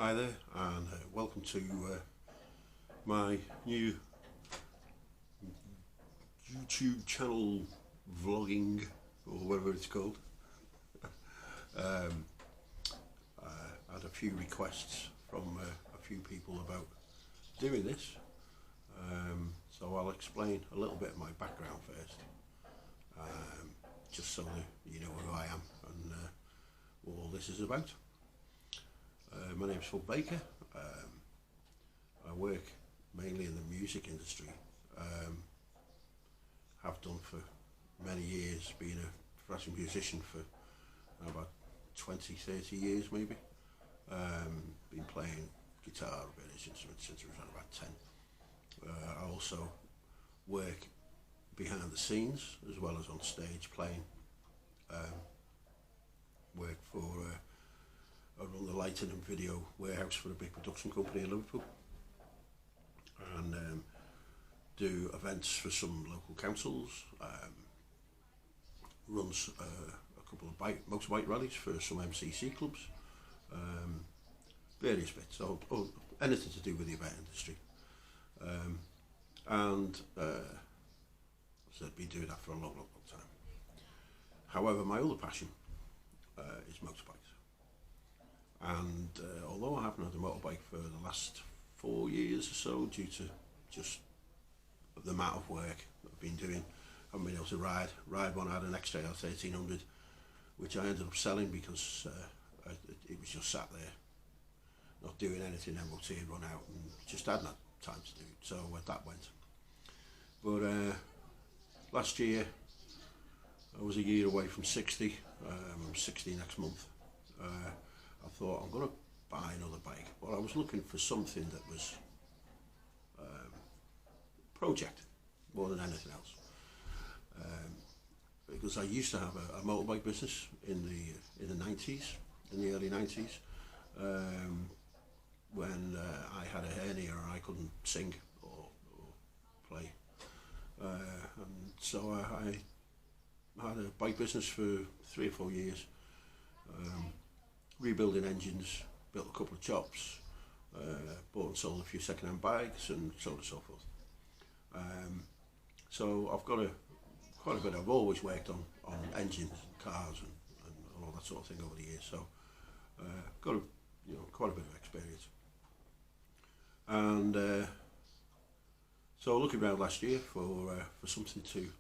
Hi there, and welcome to my new YouTube channel vlogging, or whatever it's called. I had a few requests from a few people about doing this, so I'll explain a little bit of my background first, just so that you know who I am and what all this is about. My name's Phil Baker. I work mainly in the music industry. Have done for many years, being a professional musician for about 20-30 years maybe. Been playing guitar or various instruments since I was around about 10. I also work behind the scenes as well as on stage playing. Work for I run the lighting and video warehouse for a big production company in Liverpool, and do events for some local councils, runs a couple of motorbike rallies for some MCC clubs, various bits, so anything to do with the event industry, and so I've been doing that for a long time. However, my other passion is motorbikes. And although I haven't had a motorbike for the last 4 years or so, due to just the amount of work I've been doing, I haven't been able to ride one. I had an XS1100, which I ended up selling because it was just sat there, not doing anything. MOT had run out and just hadn't had time to do it, so that went. But last year, I was a year away from 60. I'm 60 next month. I thought, I'm going to buy another bike, but I was looking for something that was project more than anything else, because I used to have a motorbike business in the 90s, in the early 90s, when I had a hernia and I couldn't sing or play, and so I had a bike business for 3 or 4 years. Rebuilding engines, built a couple of shops, bought and sold a few second-hand bikes, and so on and so forth. So I've got quite a bit. I've always worked on engines, and cars, and all that sort of thing over the years. So got quite a bit of experience. And so looking around last year for something to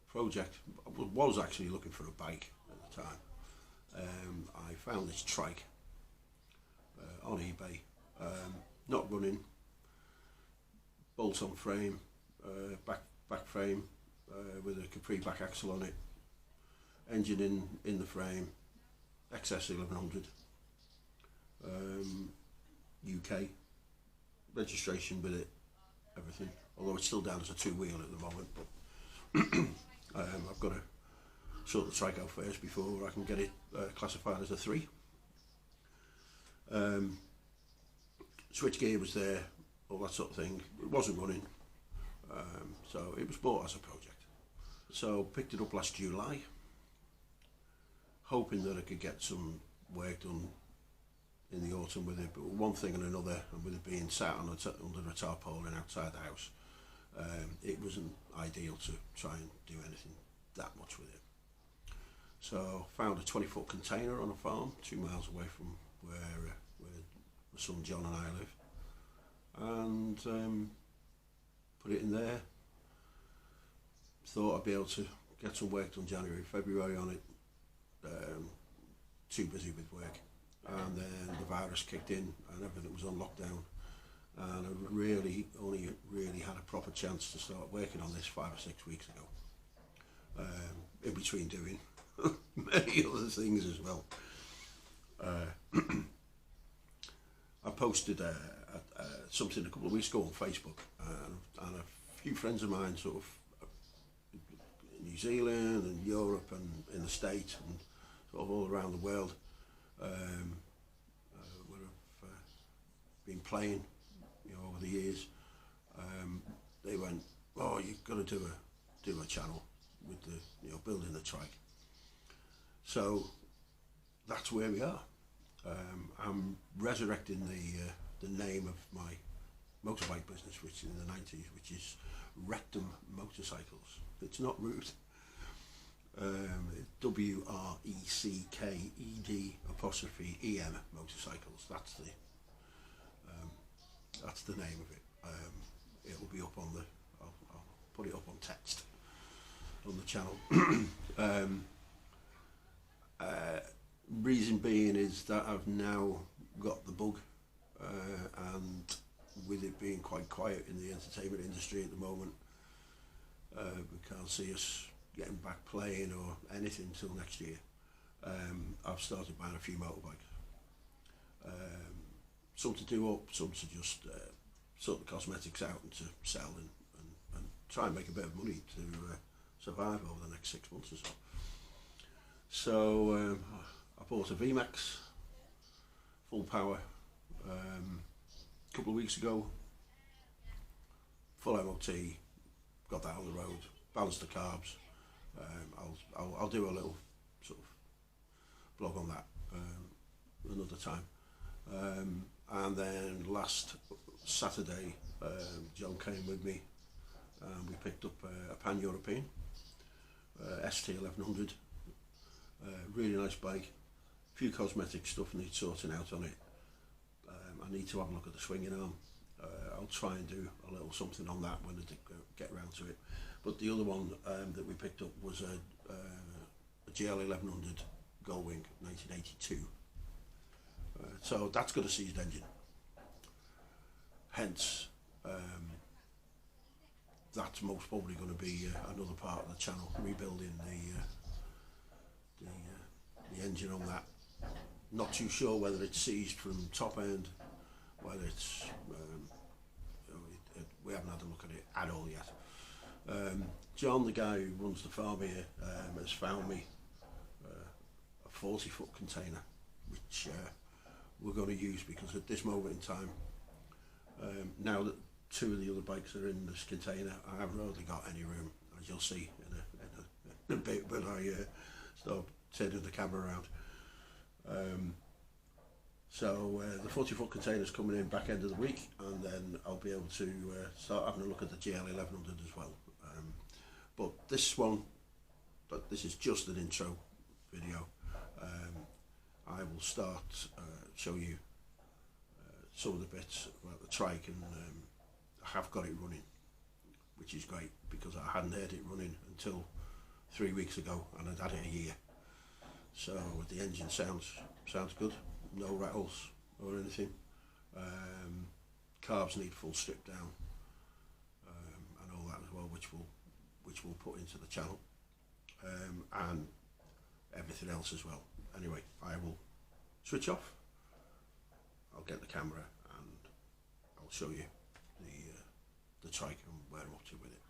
project. I was actually looking for a bike at the time. I found this trike on eBay, not running, bolt-on frame, back frame with a Capri back axle on it, engine in the frame, XS1100, UK, registration with it, everything, although it's still down as a 2-wheel at the moment, but I've got to sort the trike out first before I can get it classified as a 3. Switch gear was there, all that sort of thing. It wasn't running, so it was bought as a project. So picked it up last July, hoping that I could get some work done in the autumn with it, but one thing and another, and with it being sat under a tarpaulin outside the house, it wasn't ideal to try and do anything that much with it. So found a 20-foot container on a farm 2 miles away from where my son John and I live, and put it in there. Thought I'd be able to get some work done January, February on it. Too busy with work, and then the virus kicked in and everything was on lockdown, and I only really had a proper chance to start working on this 5 or 6 weeks ago, in between doing many other things as well. I posted something a couple of weeks ago on Facebook, and a few friends of mine, sort of in New Zealand and Europe and in the States and sort of all around the world, would have been playing, over the years. They went, "Oh, you've got to do a channel with the building the trike." So that's where we are. I'm resurrecting the name of my motorbike business, which in the 90s, which is Rectum Motorcycles. It's not Root. WRECKED''EM Motorcycles. That's the name of it. It will be up on the. I'll put it up on text on the channel. Reason being is that I've now got the bug, and with it being quite quiet in the entertainment industry at the moment, we can't see us getting back playing or anything until next year. I've started buying a few motorbikes, some to do up, some to just sort the cosmetics out and to sell and try and make a bit of money to survive over the next 6 months or so. So I bought a VMAX full power a couple of weeks ago, full MOT, got that on the road, balanced the carbs. I'll do a little sort of blog on that another time. And then last Saturday, John came with me and we picked up a Pan-European XS1100. Really nice bike. A few cosmetic stuff needs sorting out on it. I need to have a look at the swinging arm. I'll try and do a little something on that when I get around to it. But the other one that we picked up was a GL1100 Gullwing 1982. So that's got a seized engine. Hence, that's most probably going to be another part of the channel, rebuilding the engine on that. Not too sure whether it's seized from top end, whether it's we haven't had a look at it at all yet. John, the guy who runs the farm here, has found me a 40-foot container, which we're going to use because at this moment in time, now that two of the other bikes are in this container, I haven't really got any room, as you'll see in a bit when I start turning the camera around. So the 40-foot container is coming in back end of the week, and then I'll be able to start having a look at the GL1100 as well. But this is just an intro video. I will start show you some of the bits about the trike, and I have got it running, which is great because I hadn't heard it running until 3 weeks ago, and I'd had it a year. So the engine sounds good, no rattles or anything. Carbs need full strip down, and all that as well, which we'll put into the channel, and everything else as well. Anyway, I will switch off. I'll get the camera and I'll show you the trike and where I'm up to with it.